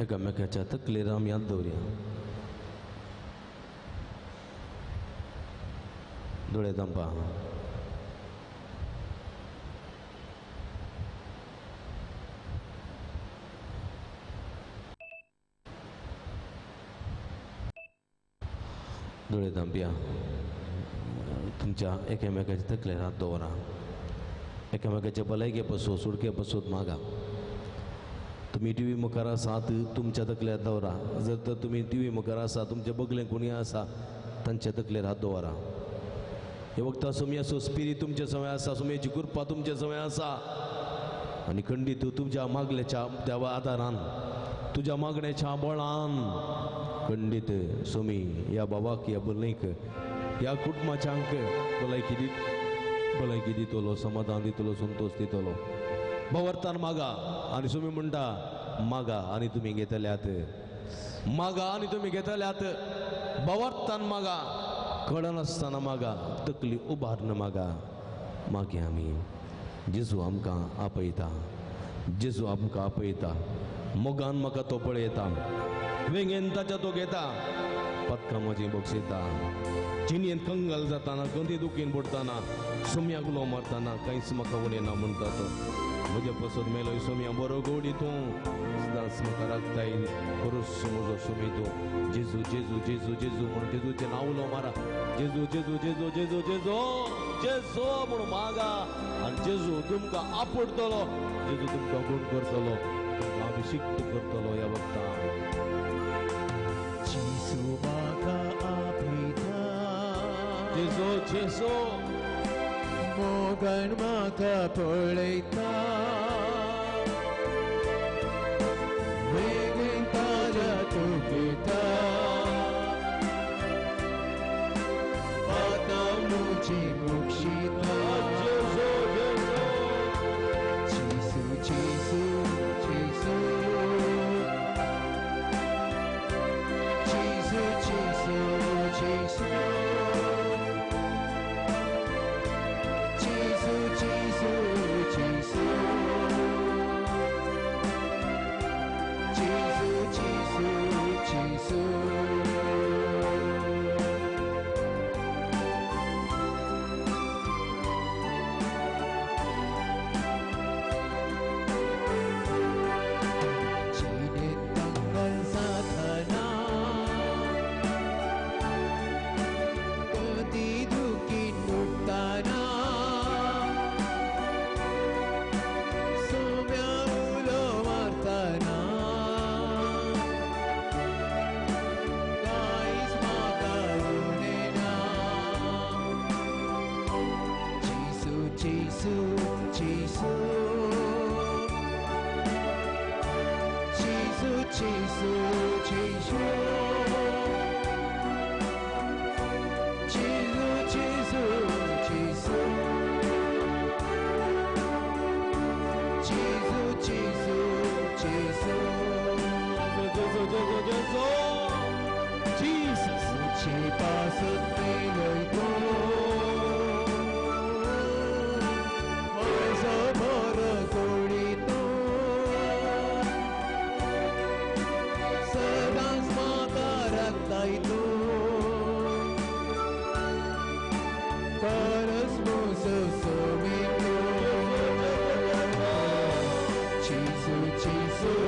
एकामेकाच्या तकलेर आमी हात दवरया दोळे धांपा दोळे धांपया तुमच्या एकामेकाच्या तकलेर हात दवरा एकामेकाच्या भलायके पासून सुडके पासून मागा तुम्ही टी व्ही मुखार आसात तुमच्या तकलेर दवरा जर तर तुम्ही टी व्ही मुखार आसा तुमचे बगले कोणी आसा तांच्या तकलेर हात दवरा हे वक्ता सोम्याचो स्पिरीट तुमच्या समय आसा सोम्याची कृपा तुमच्या समय आसा आनी खंडीत तुमच्या मागल्याच्या त्या आदारान तुझ्या मागण्याच्या बळान खंडित सोमी या बाबाक या बुलनीक या कुटुंबाच्यांक भलायकी दितलो समाधान दितलो संतोष दितलो भवर्तान मागा आनी सोमी म्हणटा मागा आनी तुमी घेतल्यात मागा आनी तुमी घेतल्यात भवर्तान मागा कळनासतना मागा तकली उबारन मागा मागे आमी जेजू आमकां आपयता जेजू आमकां आपयता मोगान म्हाका तो पळयता वेंगेन ताच्या तो घेता पदकां म्हजी बक्षिता जिणेन कंगाल जाताना गंदी दुखीन पडटाना सोम्याक उलो मारतना कांयच म्हाका उलयना म्हणटा तो म्हजे पसत मेलोय सोम्या बरो गोडी तूं सदांच म्हाका राखताय खरोच म्हजो सोमी तूं जेजू जेजू जेजू जेजू म्हण जेजूचें नांव उलो मारा जेजू जेजू जेजू जेजू जेजू जेजू म्हूण मागा आनी जेजू तुमकां आपडटलो जेजू तुमकां गुण करतलो तुमकां अभिषिक्त करतलो ह्या वक्तान जेजू म्हाका आपयता जेजू जेजू मोगान म्हाका पळयता वेगळी ताज्या तूं घेता पातां म्हजी मोक्षिता जेजू जेजू जेजू जेजू जेजू जेजू जेजू जेजू जेजू जेजू जेजू जिणेत कंगाल जातना कधी दुखीन उठताना सोम्या उलो मारतना कांयच म्हाका उलयना जेजू जेजू जेजू जेजू जेजू जेजू जेजू जेजू जेजू जेजू जेजू Jesus मुझे पास मेलोय तू म्हजो बरो गोडी तूं सदांच म्हाका राखताय तूं परस म्हजो सोमी तूं जेजू जेजू जेजू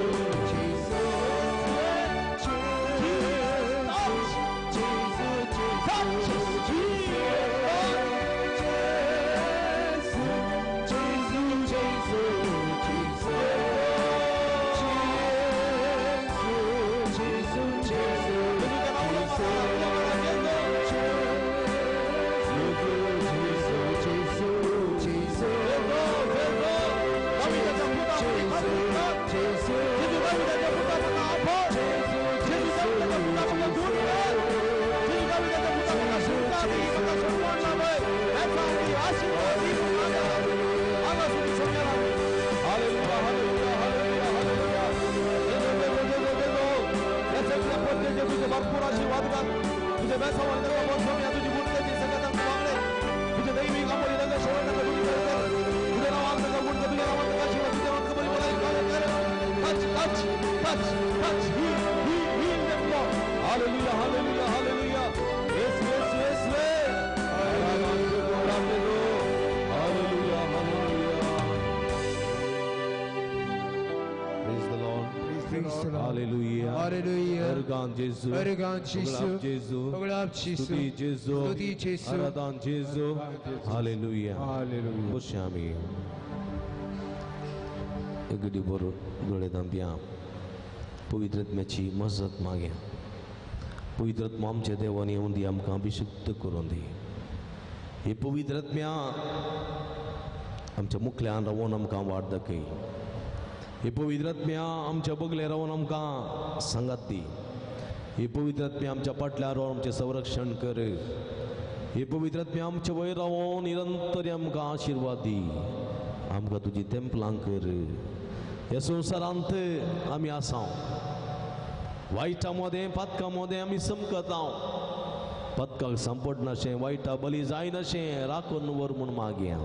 भरपूर आशीर्वाद कर तुझे वैसा वंदर का बहुत स्वामी तुझी गुण के जिससे कदम मांगले तुझे दैवी का बोली लगे शरण का तुझी करते तुझे नाम का गुण के तुझे नाम का आशीर्वाद तुझे नाम का बोली कर touch heal them Lord hallelujah hallelujah hallelujah yes hallelujah hallelujah praise the Lord Praise the Lord. hallelujah Hallelujah. Ergan Jesu Ergan Jesu. Jesu Oglap Jesu. Stuti Jesu Stuti Jesu. Aradan Jesu hallelujah Hallelujah. Boshami Egdi bor dole dambia पवित्र आत्म्याची मजत माग्या पवित्र आत्मा आमच्या देवान येवन दी आमकां अभिषिक्त करून दी हे पवित्र आत्म्या आमच्या मुखल्यान रावून आमकां वाट दाखय हे पवित्र आत्म्या आमच्या बगले रावून आमकां सांगात दी हे पवित्र आत्म्या आमच्या पाटल्यार आमचे संरक्षण कर. हे पवित्र आत्म्या आमचे वयर रावून निरंतर आमकां आशिर्वाद दी. आमकां तुजी तेंपलां कर. ह्या संवसारांत आमी आसा, वायटा मदें पातकां मदें आमी समकता. पातकाक सांपडनाशें, वायटा बली जायनाशें राखून व्हर म्हूण मागया.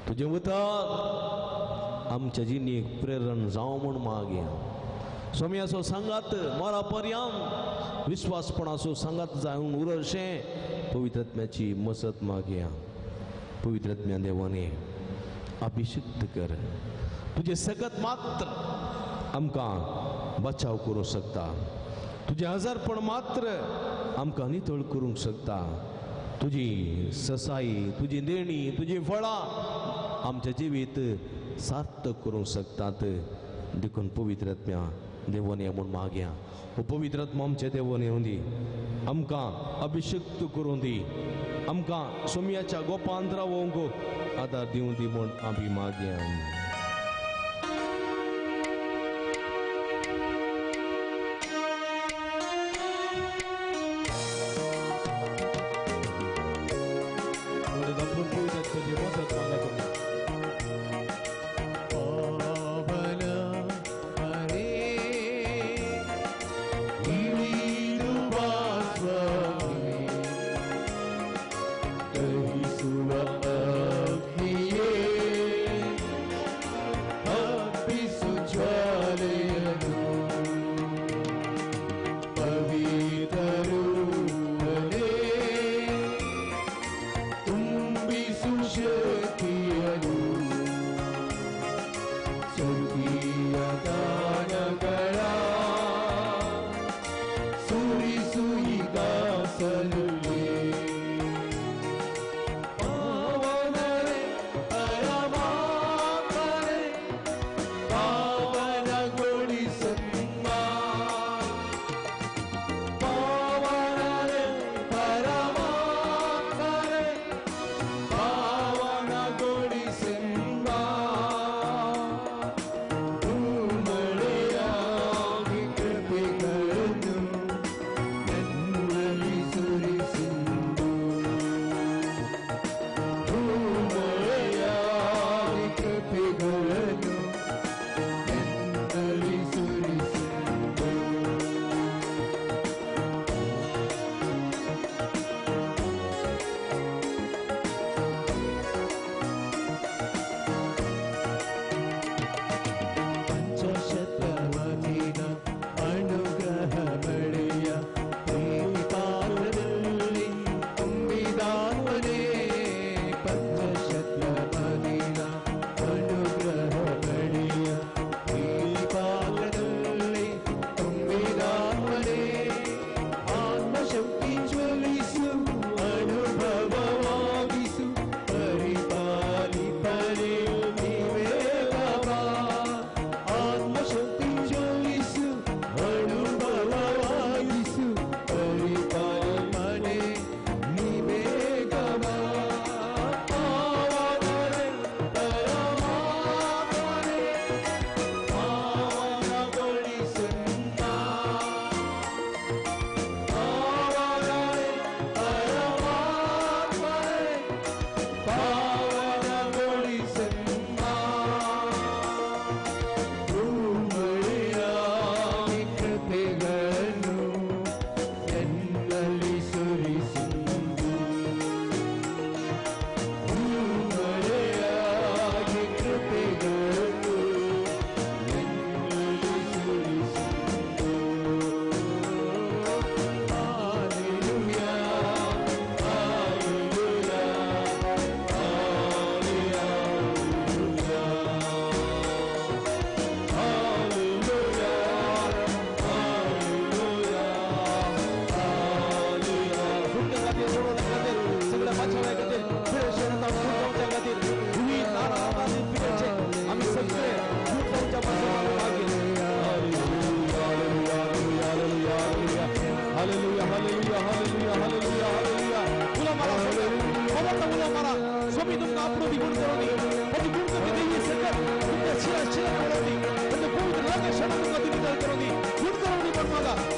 तुजें उतर आमच्या जिणेक प्रेरण जावं म्हूण मागया. स्वामी असो सांगात मरा पर्यंत विश्वासपणाचो सांगात जावन उरशें पवित्र आत्म्याची मसत मागया. पवित्र आत्म्या देवाने अभिषिक्त कर. तुझे सकत मात्र आमकां बचाव करूंक शकता. तुझे हजारपण मात्र आमकां नितळ करूंक शकता. तुजी ससाई, तुजी देणी, तुजी फळां आमच्या जिवीत सार्थक करूंक शकतात. देखून पवित्र आत्म्या देवान म्हूण मागया. हो पवित्र आत्मा आमचे देवान येवं दी. आमकां अभिषिक्त करूं दी. आमकां सोम्याच्या गोपांत रावोंक आदार दिवं दी म्हूण आमी मागया.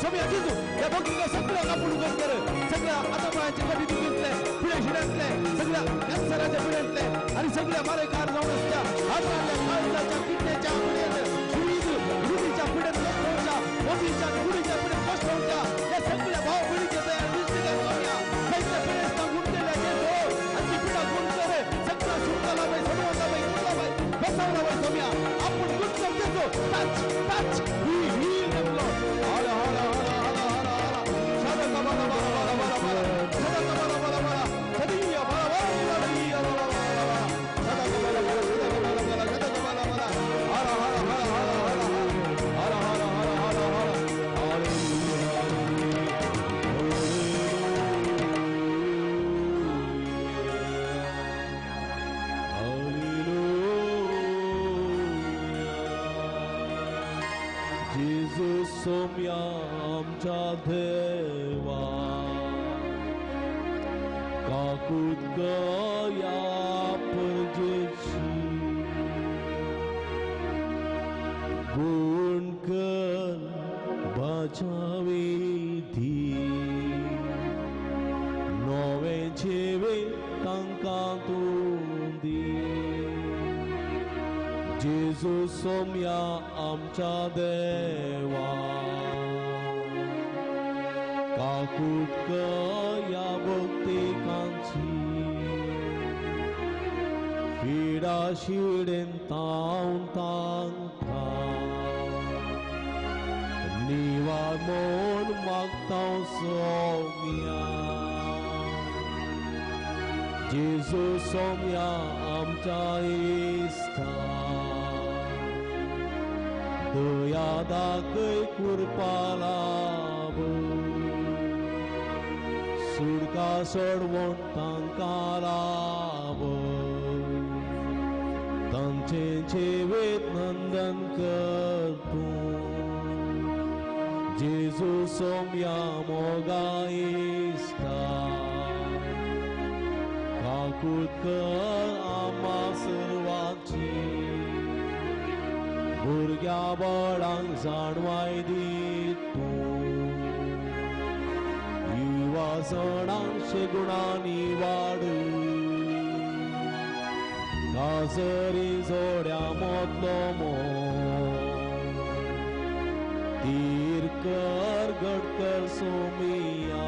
स्वामी सगळ्या भक्तीला सगळ्या कापून कर सगळ्या आदमाच्या कधी घेतले पिढ्या शिड्यातले सगळ्या कॅन्सराच्या पिढ्यातले आणि सगळ्या मारे कार जाऊन असत्या हाताच्या काळजाच्या किडनीच्या पिढ्यात रुढीच्या पिढ्यात कष्ट होत्या मोदीच्या गुढीच्या पिढ्यात कष्ट होत्या या सगळ्या भाऊ पिढीच्या तयार दिसते का स्वाम्या त्यांच्या पिढ्याचा गुंडलेल्या घेतो आणि पिढा गुण करे सगळा सुटाला बाई सोडवला बाई मुला बाई बसवला बाई स्वाम्या आपण गुण करतो टच टच ही नेमलो आला आला आला आला आला आला सादा कबाला बाला बाला बाला बाला सादा कबाला बाला बाला सदिया बाला बाला बाला बाला सादा कबाला बाला सादा कबाला बाला सादा कबाला बाला आला आला आला आला आला आला आला आला सोम्या आमच्या देवा काकूत गया परजेची गुण कर बाचावे धी नवे जेवे तांका तूं दी जेजू सोम्या आमच्या देवा काकूत कया भक्तिकांची पिडा शिडेन तावन तांका निवार मोन मागता सोम्या जेजू सोम्या आमच्या इश्टा दया दाखय कृपाला सुडका सोडवून तांकां लाभ तांचे जेवेत नंदन कर तूं जेजू सोम्या मोगा इश्टा काकूत कर आम्हा सर्वांची भुरग्या बळांक जाणवाय दी तूं युवा सणांशे गुणांनी वाड काजरी जोड्या मोतलो तीर कर गडकर सोमिया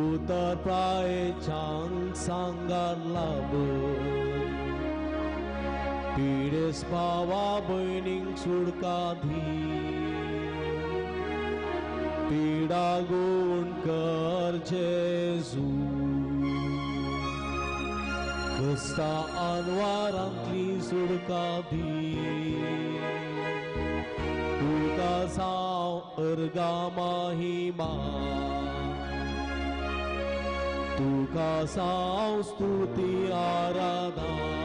उतर प्रायेच्यांक सांगार लाभ पिडेस पावा भयणींक सुडका धी पिडा गुण कर जेजू कस्ता अनवारांतली सुडका धी तुका जाव अर्गा महिमा तुका जाव स्तुती आराधना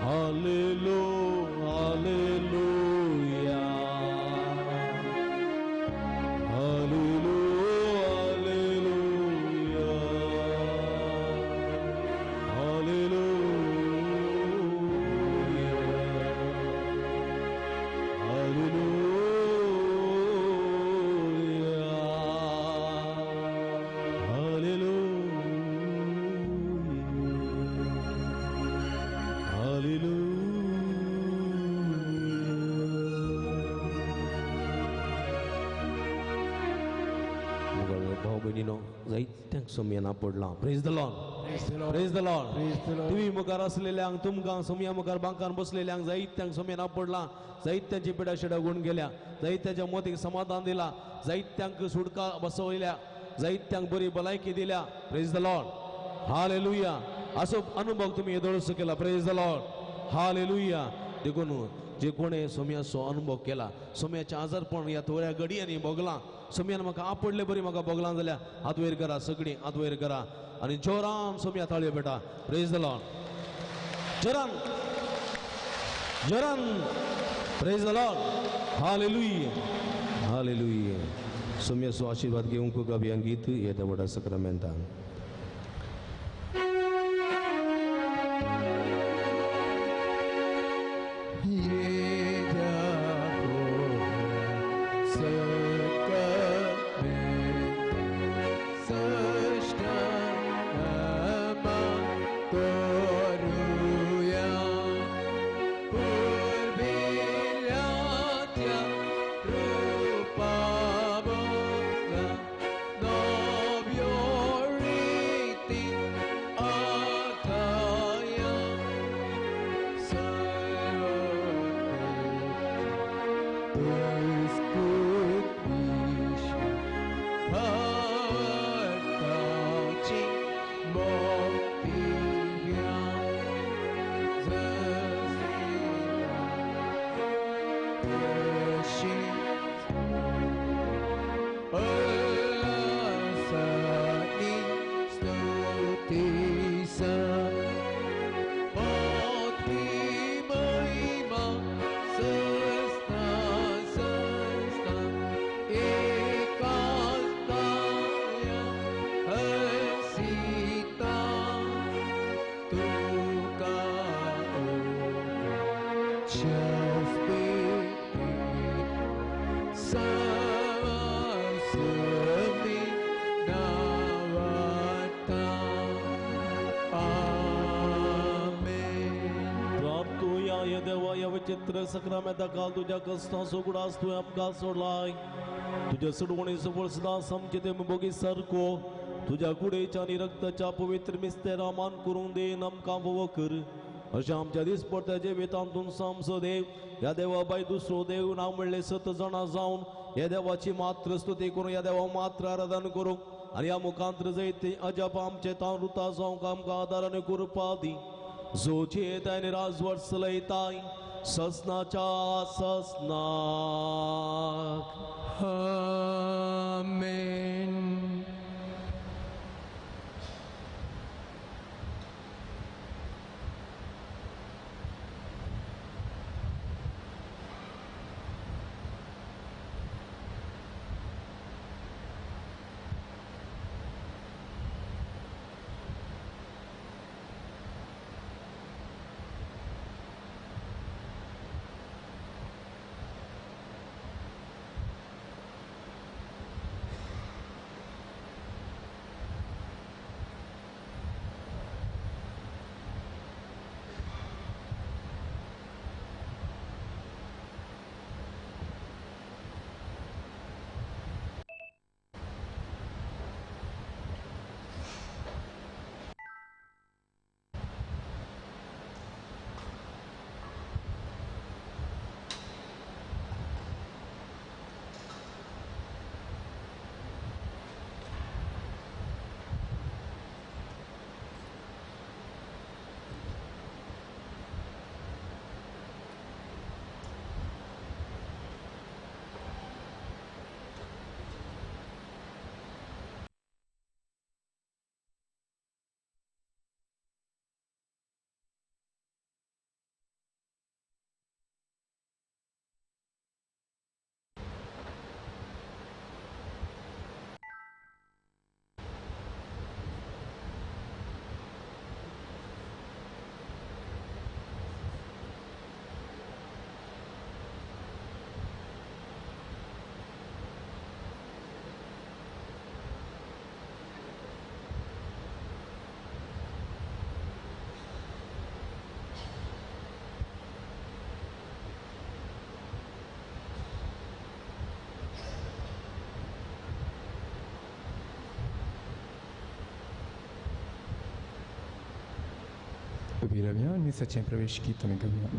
हालेलुया हालेलुया हालेलुया हालेलुया जायत्यांक सोम्याना पडला praise the Lord praise the Lord TV मुखार असलेल्यांक तुमकां सोम्या मुखार बांकार बसलेल्यांक जायत्यांक सोम्याना पडला जायत्यांची पिडा शिडा गुण गेल्या जायत्याच्या मोतीक समाधान दिला जायत्यांक सुडका बसवल्या जायत्यांक बरी भलायकी दिल्या प्रेज द लॉर्ड हालेलुया असो अनुभव तुम्ही येदोळसो केला प्रेज द लॉर्ड हालेलुया देखून जे कोणे सोम्याचो अनुभव केला सोम्याचें आजारपण ह्या थोड्या घडयांनी भोगलां सोम्यान म्हाका आपडले बरी म्हाका भोगलां जाल्यार हात वयर करा सगळीं हात वयर करा आनी जोरान सोम्या ताळयो बेटा प्रेज द लॉर्ड जोरान जोरान praise the Lord hallelujah hallelujah सोम्याचो आशीर्वाद घेवंक गाभ्यान गीत येद्या व्हडा सक्रामेंतान येद्या सवासमी नावाता आमेन. प्राप्तोया या देवा या विचित्र सक्रामेता काल तुझ्या कष्टा सुगडास तू अपघात सोडलाय. तुझ्या सुडवणीचं फळ सदा समचिते भोगी सारखो तुझ्या कुडेच्या आणि रक्ताच्या पवित्र मिस्तेरा मान करून दे नमका भव कर. अशा आमच्या दिसपडत्याचे वेतांतून सामस देव या देवाबाई दुसरो देव नाव म्हणले 7 जणा जाऊन या देवाची मात्र स्तुती करू या देवा मात्र आराधन करू आणि या मुखांतर जैते अजप आमचे तांरुता जाऊन काम का आधाराने कुरपादी जो चेत आणि राजवर सलयताय ससनाच्या ससनाक आमेन. Uwielbiamy Cię, prawie szkitem, Gabriel.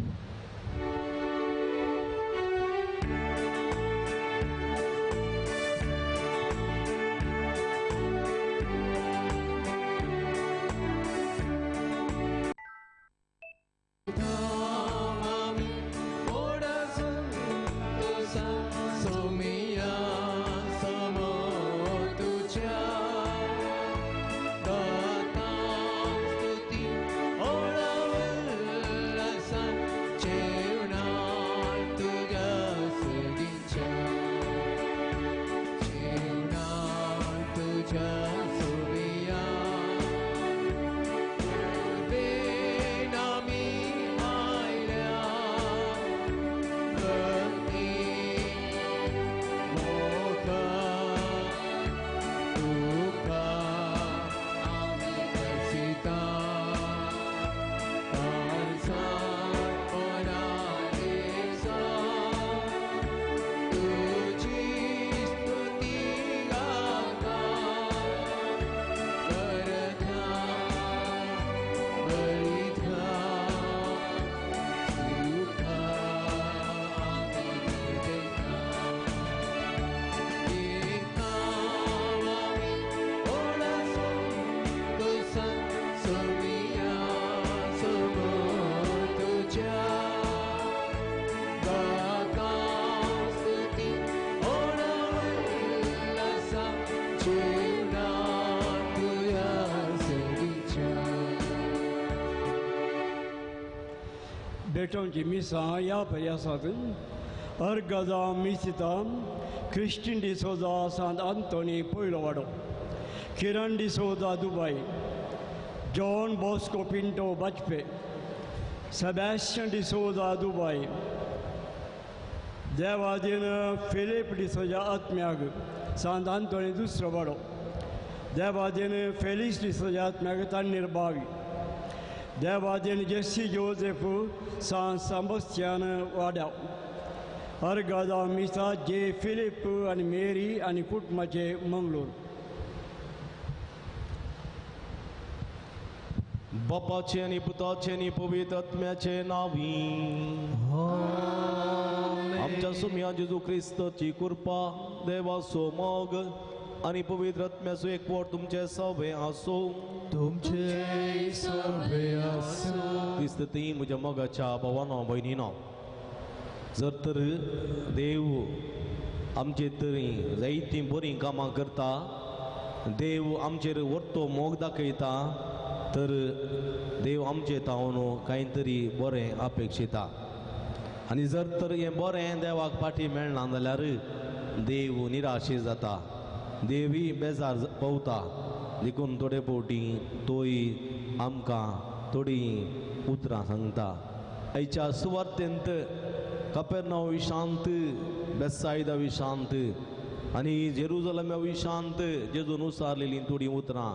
Betonci misa yasadın, Argaza misitan, Christian de Souza San Anthony Puilovado, Kiran de Souza Dubai, John Bosco Pinto Bajpe, Sebastian de Souza Dubai, देवादीन फिलिप डिसोजा आत्म्याग सांत आंतोनी दुसरो बडो देवादीन फेलिक्स डिसोजा आत्म्याग तन्नीर बावी देवादीन जेसी जोसेफ सांत सबस्त्यान वाड्या अर्गादा मिसा जे फिलिप आणि मेरी आणि कुटुंबाचे मंगळूर बापाचे आणि पुताचे आणि पवित्र आत्म्याचे नावी आमच्या सुम्या जेजू ख्रिस्ताची कृपा देवाचो मोग आणि पवित्र आत्म्याचो एकवट तुमचे सवे आसो तुमचे सगळे आसो क्रिस्त ती म्हज्या मोगाच्या भावानो भयणीनो जर तर देव आमचे तरी जायतीं बरीं कामां करता देव आमचेर वर्तो मोग दाखयता तर देव आमचे तावन कांय तरी बरें अपेक्षिता आनी जर तर हें बरें देवाक फाटी मेळना जाल्यार देव निराशी जाता देवी बेजार पावता देखून थोडे फावटी तोय आमकां थोडी उतरां सांगता आयच्या सुवार्तेंत कपेर्नांव विशांत बेतसायदा विशांत आनी जेरुजलेमा विशांत जेजून उसारलेलीं थोडीं उतरां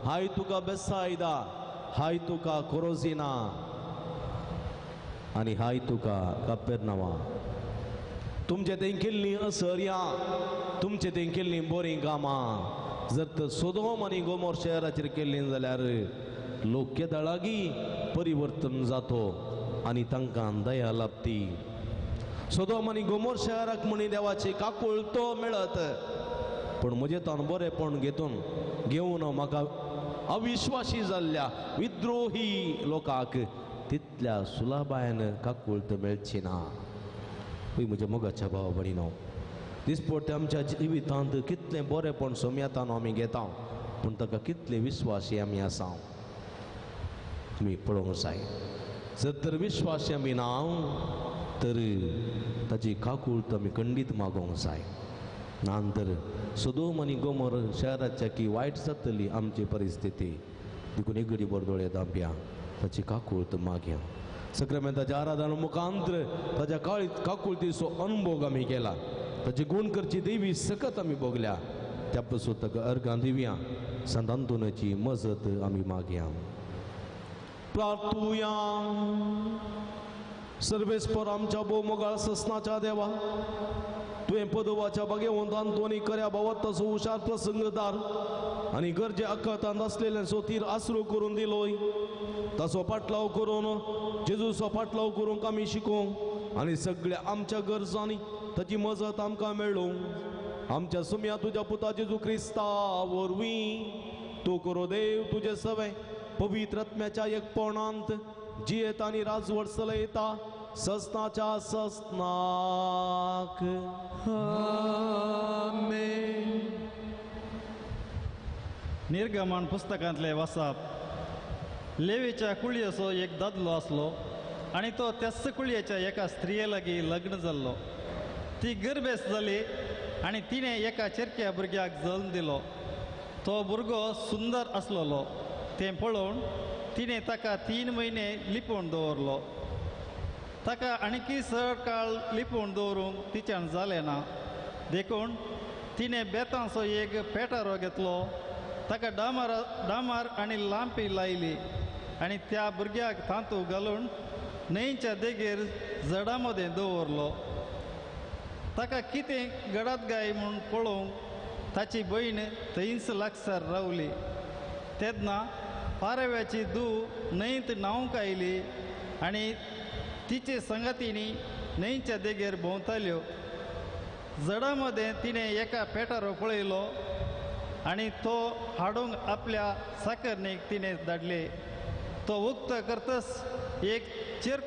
हाय तुका बेतसायदा हाय तुका कोरोजिना आनी हाय तुका कपेर्नांवा तुमचे तें केल्लीं असर्या तुमचे तें केल्लीं बरीं कामां जर तर सोदोम आनी गोमोर शहराचेर केल्लीं जाल्यार लोक दळागी परिवर्तन जातो आनी तांकां दया लाभती सोदोम आनी गोमोर शहराक म्हणी देवाची काकूळ तो मेळत पण म्हजे तान बरेपण घेवन म्हाका अविश्वासी जाल्ल्या विद्रोही लोकांक तितल्या सुलभायन काकूळत मेळची ना पळय म्हज्या मोगाच्या भाव भयणीनो दिसपट्टे आमच्या जिवितांत कितलें बरेपण सोम्यातान आमी घेता पूण ताका कितले विश्वासी आमी आसा तुमी पळोवंक जाय जर तर विश्वासी आमी ना तर ताची काकूळत आमी खंडीत मागोवंक जाय नांतर सोदोम आनी गोमोर शहराच्या की वायट जातली आमची परिस्थिती देखून एक घडी बरदोळे दांप्या ताची काकूळत मागया सक्रामेंताच्या आराधना मुखांतर ताच्या काकूळतीचो अनुभव आमी केला ताची गुण करची देवी सकत आमी भोगल्या त्या पासून ताका अर्गां दिवया संत अंतोनाची मजत आमी मागया प्रार्थुया सर्वेस्पर आमच्या भोवमोगाळ ससनाच्या देवा तुवें पदवाच्या बागेवंत आंतोनी कर्या भावात तसो हुशार प्रसंगदार आनी गरजे अक्कळतांत असलेले सोतीर आसरो करून दिलोय तसो फाटलाव करून जेजूचो फाटलाव करूंक आमी शिकोवंक आनी सगळ्या आमच्या गरजांनी ताची मजत आमकां मेळ्ळो आमच्या सुम्या तुज्या पुता जेजू क्रिस्ता वरवीं तूं करो देव तुजे सवे पवित्र आत्म्याच्या एकपणांत जियेता आनी राजवट चलयता ससनाच्या ससनाक आमेन निर्गमन पुस्तकांतले वाचप लेवीच्या कुळयेचो एक दादलो आसलो आनी तो त्याच कुळयेच्या एका स्त्रिये लागीं लग्न जाल्लो ती गर्भेस जाली आनी तिणें एका चेरक्या भुरग्याक जल्म दिलो तो भुरगो सुंदर आसलोलो तें पळोवन तिणें ताका 3 म्हयने लिपोवन दवरलो ताका आनीकी चड काळ लिपोवन दवरूंक तिच्यान जालें ना देखून तिणें बेतांचो एक पेटारो घेतलो ताका डामार आनी लांपी लायली आनी त्या भुरग्याक तांतू घालून न्हंयच्या देगेर जडा मदें दवरलो ताका कितें घडत गाय म्हूण पळोवंक ताची भयण थंयच लागसार रावली तेन्ना पारव्याची धूव न्हंयत न्हावंक आयली आनी तिचे संगातींनी न्हंयच्या देगेर भोंवताल्यो जडा मदें तिणें एका पेटारो पळयलो आनी तो हाडूंक आपल्या साकरणेक तिणें धाडले तो उक्त करतस एक चेर